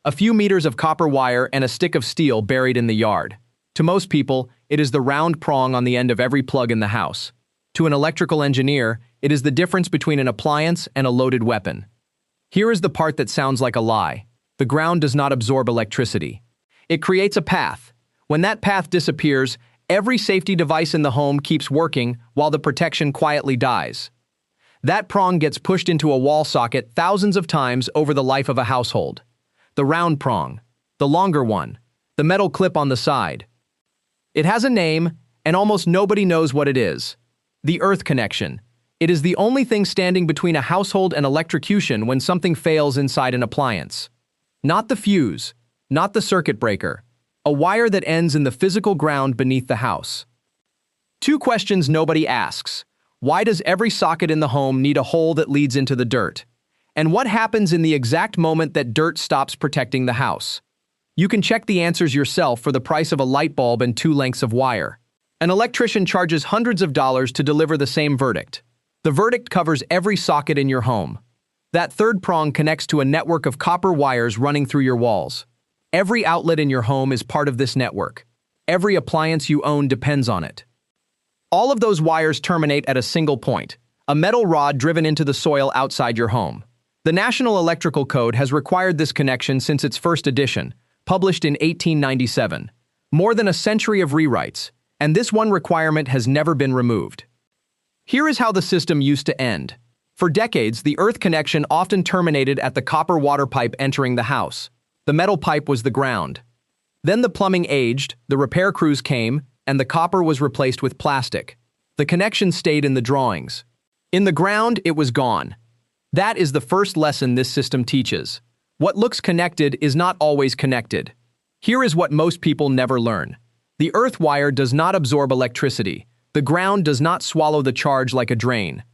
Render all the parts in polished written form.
A few meters of copper wire and a stick of steel buried in the yard. To most people, it is the round prong on the end of every plug in the house. To an electrical engineer, it is the difference between an appliance and a loaded weapon. Here is the part that sounds like a lie. The ground does not absorb electricity. It creates a path. When that path disappears, every safety device in the home keeps working while the protection quietly dies. That prong gets pushed into a wall socket thousands of times over the life of a household. The round prong, the longer one, the metal clip on the side. It has a name, and almost nobody knows what it is. The earth connection. It is the only thing standing between a household and electrocution when something fails inside an appliance. Not the fuse, not the circuit breaker. A wire that ends in the physical ground beneath the house. Two questions nobody asks. Why does every socket in the home need a hole that leads into the dirt? And what happens in the exact moment that dirt stops protecting the house? You can check the answers yourself for the price of a light bulb and 2 lengths of wire. An electrician charges hundreds of dollars to deliver the same verdict. The verdict covers every socket in your home. That third prong connects to a network of copper wires running through your walls. Every outlet in your home is part of this network. Every appliance you own depends on it. All of those wires terminate at a single point, a metal rod driven into the soil outside your home. The National Electrical Code has required this connection since its first edition, published in 1897. More than a century of rewrites, and this one requirement has never been removed. Here is how the system used to end. For decades, the earth connection often terminated at the copper water pipe entering the house. The metal pipe was the ground. Then the plumbing aged, the repair crews came, and the copper was replaced with plastic. The connection stayed in the drawings. In the ground, it was gone. That is the first lesson this system teaches. What looks connected is not always connected. Here is what most people never learn. The earth wire does not absorb electricity. The ground does not swallow the charge like a drain.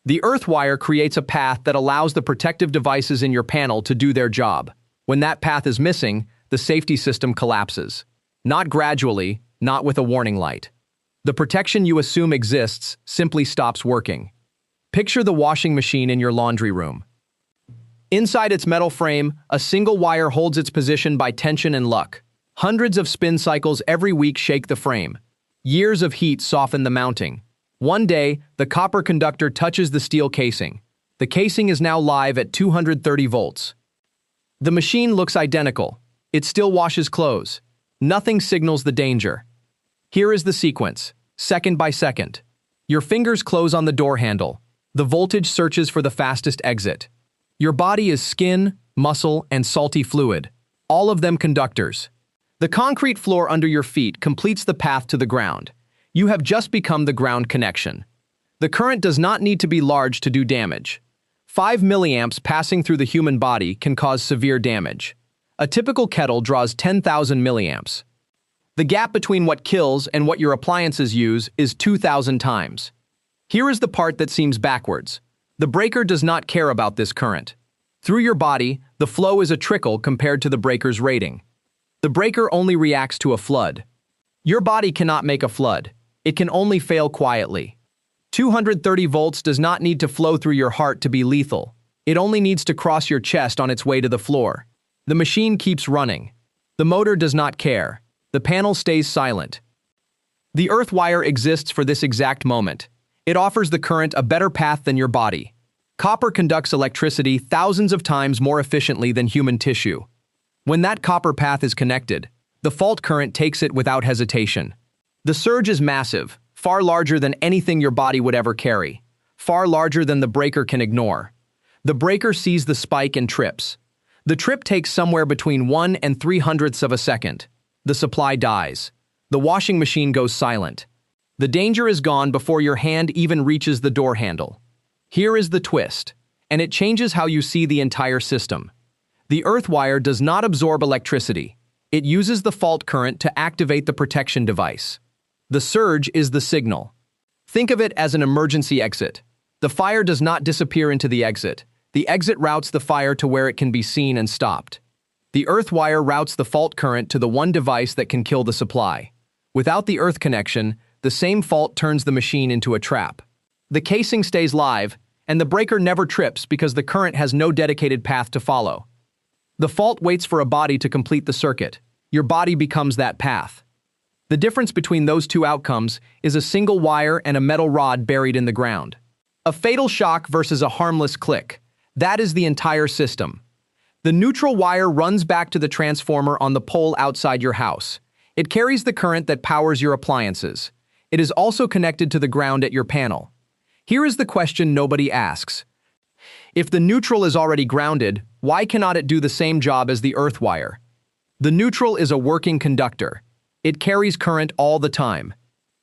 The earth wire creates a path that allows the protective devices in your panel to do their job. When that path is missing, the safety system collapses. Not gradually, not with a warning light. The protection you assume exists simply stops working. Picture the washing machine in your laundry room. Inside its metal frame, a single wire holds its position by tension and luck. Hundreds of spin cycles every week shake the frame. Years of heat soften the mounting. One day, the copper conductor touches the steel casing. The casing is now live at 230 volts. The machine looks identical. It still washes clothes. Nothing signals the danger. Here is the sequence, second by second. Your fingers close on the door handle. The voltage searches for the fastest exit. Your body is skin, muscle, and salty fluid, all of them conductors. The concrete floor under your feet completes the path to the ground. You have just become the ground connection. The current does not need to be large to do damage. 5 milliamps passing through the human body can cause severe damage. A typical kettle draws 10,000 milliamps. The gap between what kills and what your appliances use is 2,000 times. Here is the part that seems backwards. The breaker does not care about this current. Through your body, the flow is a trickle compared to the breaker's rating. The breaker only reacts to a flood. Your body cannot make a flood. It can only fail quietly. 230 volts does not need to flow through your heart to be lethal. It only needs to cross your chest on its way to the floor. The machine keeps running. The motor does not care. The panel stays silent. The earth wire exists for this exact moment. It offers the current a better path than your body. Copper conducts electricity thousands of times more efficiently than human tissue. When that copper path is connected, the fault current takes it without hesitation. The surge is massive, far larger than anything your body would ever carry, far larger than the breaker can ignore. The breaker sees the spike and trips. The trip takes somewhere between 1 and 3/100ths of a second. The supply dies. The washing machine goes silent. The danger is gone before your hand even reaches the door handle. Here is the twist, and it changes how you see the entire system. The earth wire does not absorb electricity. It uses the fault current to activate the protection device. The surge is the signal. Think of it as an emergency exit. The fire does not disappear into the exit. The exit routes the fire to where it can be seen and stopped. The earth wire routes the fault current to the one device that can kill the supply. Without the earth connection, the same fault turns the machine into a trap. The casing stays live, and the breaker never trips because the current has no dedicated path to follow. The fault waits for a body to complete the circuit. Your body becomes that path. The difference between those two outcomes is a single wire and a metal rod buried in the ground. A fatal shock versus a harmless click. That is the entire system. The neutral wire runs back to the transformer on the pole outside your house. It carries the current that powers your appliances. It is also connected to the ground at your panel. Here is the question nobody asks. If the neutral is already grounded, why cannot it do the same job as the earth wire? The neutral is a working conductor. It carries current all the time.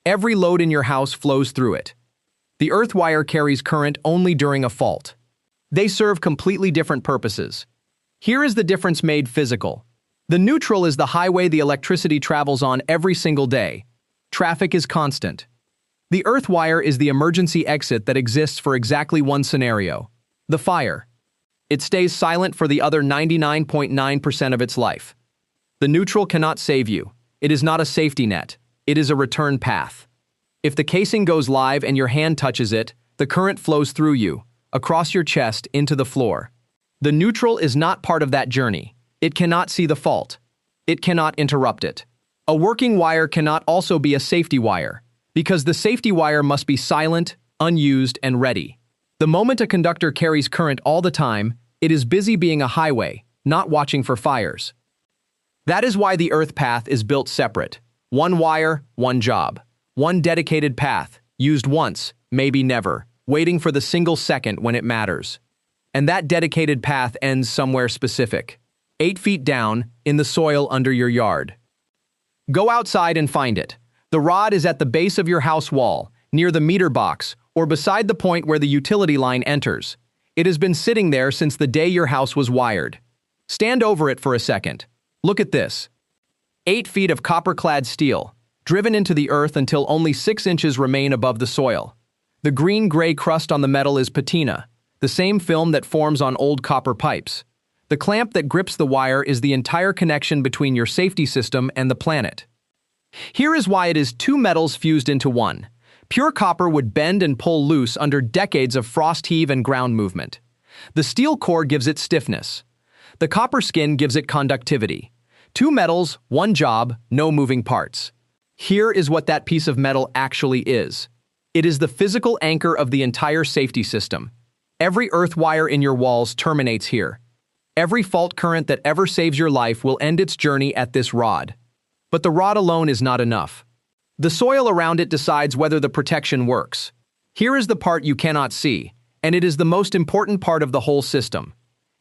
Every load in your house flows through it. The earth wire carries current only during a fault. They serve completely different purposes. Here is the difference made physical. The neutral is the highway the electricity travels on every single day. Traffic is constant. The earth wire is the emergency exit that exists for exactly one scenario: the fire. It stays silent for the other 99.9% of its life. The neutral cannot save you. It is not a safety net. It is a return path. If the casing goes live and your hand touches it, the current flows through you, across your chest, into the floor. The neutral is not part of that journey. It cannot see the fault. It cannot interrupt it. A working wire cannot also be a safety wire, because the safety wire must be silent, unused, and ready. The moment a conductor carries current all the time, it is busy being a highway, not watching for fires. That is why the earth path is built separate. One wire, one job. One dedicated path, used once, maybe never, waiting for the single second when it matters. And that dedicated path ends somewhere specific. 8 feet down, in the soil under your yard. Go outside and find it. The rod is at the base of your house wall, near the meter box, or beside the point where the utility line enters. It has been sitting there since the day your house was wired. Stand over it for a second. Look at this. 8 feet of copper-clad steel, driven into the earth until only 6 inches remain above the soil. The green-gray crust on the metal is patina, the same film that forms on old copper pipes. The clamp that grips the wire is the entire connection between your safety system and the planet. Here is why it is two metals fused into one. Pure copper would bend and pull loose under decades of frost heave and ground movement. The steel core gives it stiffness. The copper skin gives it conductivity. Two metals, one job, no moving parts. Here is what that piece of metal actually is. It is the physical anchor of the entire safety system. Every earth wire in your walls terminates here. Every fault current that ever saves your life will end its journey at this rod. But the rod alone is not enough. The soil around it decides whether the protection works. Here is the part you cannot see, and it is the most important part of the whole system.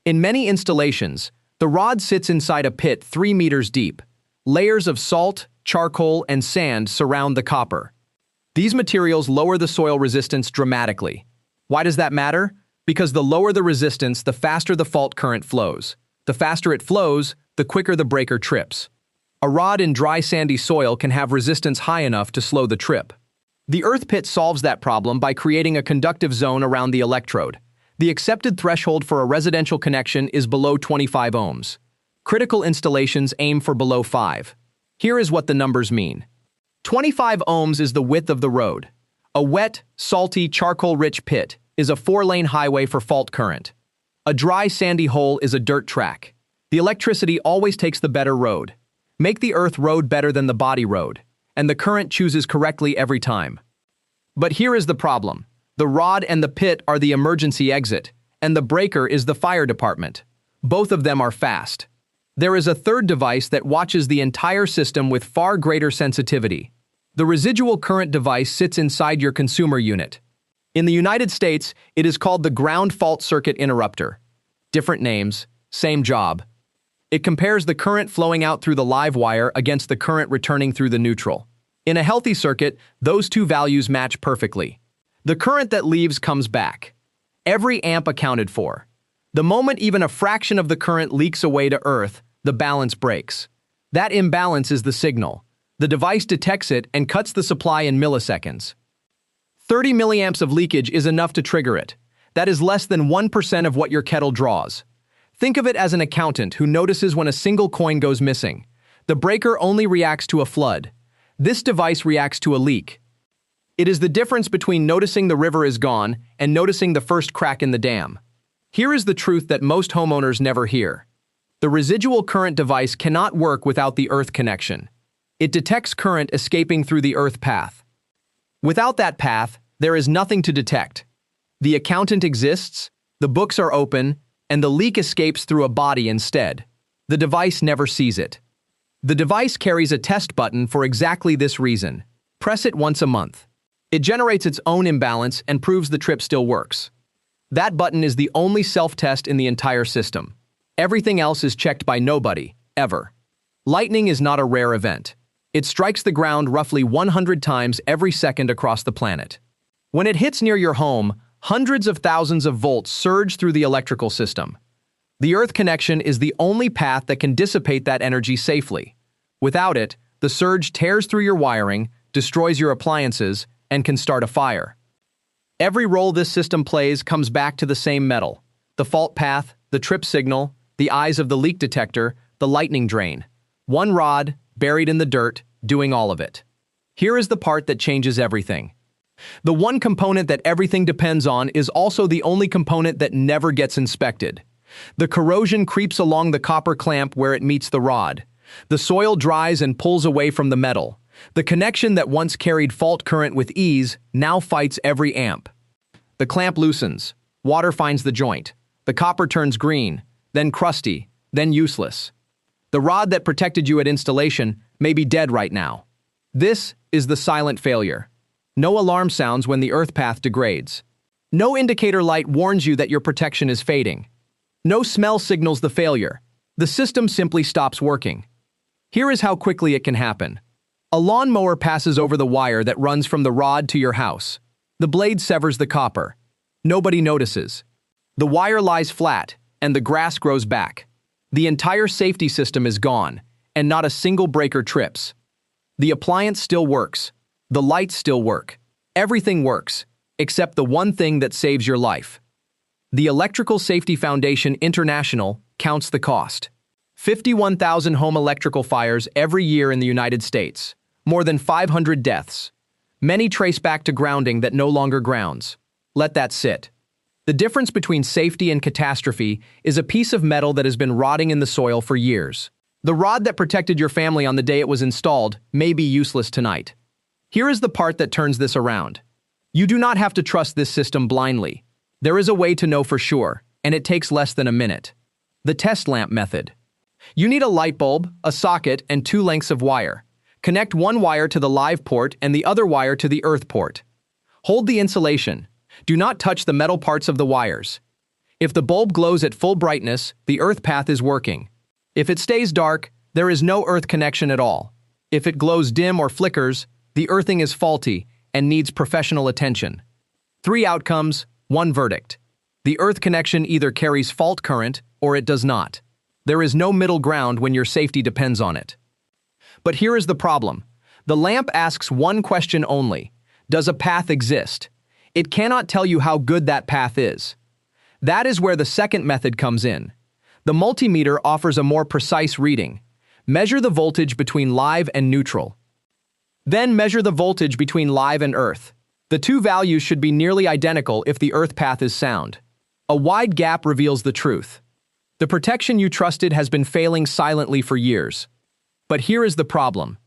In many installations, the rod sits inside a pit 3 meters deep. Layers of salt, charcoal, and sand surround the copper. These materials lower the soil resistance dramatically. Why does that matter? Because the lower the resistance, the faster the fault current flows. The faster it flows, the quicker the breaker trips. A rod in dry sandy soil can have resistance high enough to slow the trip. The earth pit solves that problem by creating a conductive zone around the electrode. The accepted threshold for a residential connection is below 25 ohms. Critical installations aim for below 5. Here is what the numbers mean. 25 ohms is the width of the road. A wet, salty, charcoal-rich pit is a 4-lane highway for fault current. A dry, sandy hole is a dirt track. The electricity always takes the better road. Make the earth road better than the body road, and the current chooses correctly every time. But here is the problem. The rod and the pit are the emergency exit, and the breaker is the fire department. Both of them are fast. There is a third device that watches the entire system with far greater sensitivity. The residual current device sits inside your consumer unit. In the United States, it is called the ground fault circuit interrupter. Different names, same job. It compares the current flowing out through the live wire against the current returning through the neutral. In a healthy circuit, those two values match perfectly. The current that leaves comes back. Every amp accounted for. The moment even a fraction of the current leaks away to earth, the balance breaks. That imbalance is the signal. The device detects it and cuts the supply in milliseconds. 30 milliamps of leakage is enough to trigger it. That is less than 1% of what your kettle draws. Think of it as an accountant who notices when a single coin goes missing. The breaker only reacts to a flood. This device reacts to a leak. It is the difference between noticing the river is gone and noticing the first crack in the dam. Here is the truth that most homeowners never hear. The residual current device cannot work without the earth connection. It detects current escaping through the earth path. Without that path, there is nothing to detect. The accountant exists, the books are open, and the leak escapes through a body instead. The device never sees it. The device carries a test button for exactly this reason. Press it once a month. It generates its own imbalance and proves the trip still works. That button is the only self-test in the entire system. Everything else is checked by nobody, ever. Lightning is not a rare event. It strikes the ground roughly 100 times every second across the planet. When it hits near your home, hundreds of thousands of volts surge through the electrical system. The earth connection is the only path that can dissipate that energy safely. Without it, the surge tears through your wiring, destroys your appliances, and can start a fire. Every role this system plays comes back to the same metal: the fault path, the trip signal, the eyes of the leak detector, the lightning drain. One rod, buried in the dirt, doing all of it. Here is the part that changes everything. The one component that everything depends on is also the only component that never gets inspected. The corrosion creeps along the copper clamp where it meets the rod. The soil dries and pulls away from the metal. The connection that once carried fault current with ease now fights every amp. The clamp loosens. Water finds the joint. The copper turns green, then crusty, then useless. The rod that protected you at installation may be dead right now. This is the silent failure. No alarm sounds when the earth path degrades. No indicator light warns you that your protection is fading. No smell signals the failure. The system simply stops working. Here is how quickly it can happen. A lawnmower passes over the wire that runs from the rod to your house. The blade severs the copper. Nobody notices. The wire lies flat, and the grass grows back. The entire safety system is gone, and not a single breaker trips. The appliance still works. The lights still work. Everything works, except the one thing that saves your life. The Electrical Safety Foundation International counts the cost. 51,000 home electrical fires every year in the United States. More than 500 deaths. Many trace back to grounding that no longer grounds. Let that sit. The difference between safety and catastrophe is a piece of metal that has been rotting in the soil for years. The rod that protected your family on the day it was installed may be useless tonight. Here is the part that turns this around. You do not have to trust this system blindly. There is a way to know for sure, and it takes less than a minute. The test lamp method. You need a light bulb, a socket, and 2 lengths of wire. Connect one wire to the live port and the other wire to the earth port. Hold the insulation. Do not touch the metal parts of the wires. If the bulb glows at full brightness, the earth path is working. If it stays dark, there is no earth connection at all. If it glows dim or flickers, the earthing is faulty and needs professional attention. 3 outcomes, 1 verdict. The earth connection either carries fault current or it does not. There is no middle ground when your safety depends on it. But here is the problem. The lamp asks one question only. Does a path exist? It cannot tell you how good that path is. That is where the second method comes in. The multimeter offers a more precise reading. Measure the voltage between live and neutral. Then measure the voltage between live and earth. The 2 values should be nearly identical if the earth path is sound. A wide gap reveals the truth. The protection you trusted has been failing silently for years. But here is the problem.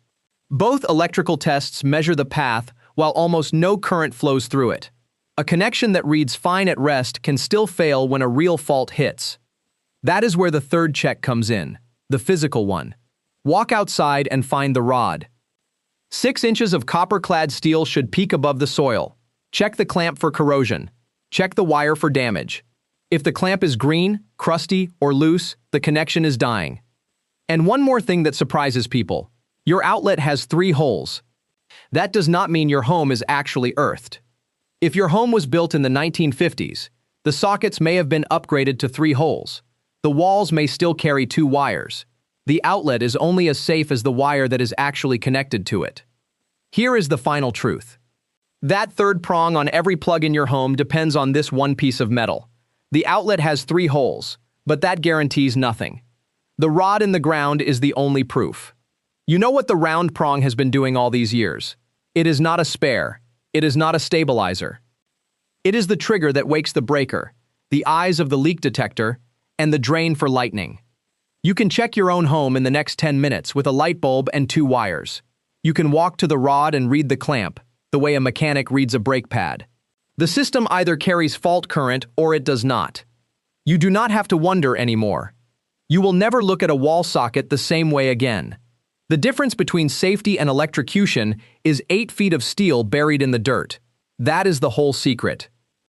Both electrical tests measure the path while almost no current flows through it. A connection that reads fine at rest can still fail when a real fault hits. That is where the third check comes in, the physical one. Walk outside and find the rod. 6 inches of copper-clad steel should peak above the soil. Check the clamp for corrosion. Check the wire for damage. If the clamp is green, crusty, or loose, the connection is dying. And one more thing that surprises people. Your outlet has 3 holes. That does not mean your home is actually earthed. If your home was built in the 1950s, the sockets may have been upgraded to 3 holes. The walls may still carry 2 wires. The outlet is only as safe as the wire that is actually connected to it. Here is the final truth. That third prong on every plug in your home depends on this one piece of metal. The outlet has 3 holes, but that guarantees nothing. The rod in the ground is the only proof. You know what the round prong has been doing all these years. It is not a spare. It is not a stabilizer. It is the trigger that wakes the breaker, the eyes of the leak detector, and the drain for lightning. You can check your own home in the next 10 minutes with a light bulb and 2 wires. You can walk to the rod and read the clamp, the way a mechanic reads a brake pad. The system either carries fault current or it does not. You do not have to wonder anymore. You will never look at a wall socket the same way again. The difference between safety and electrocution is 8 feet of steel buried in the dirt. That is the whole secret.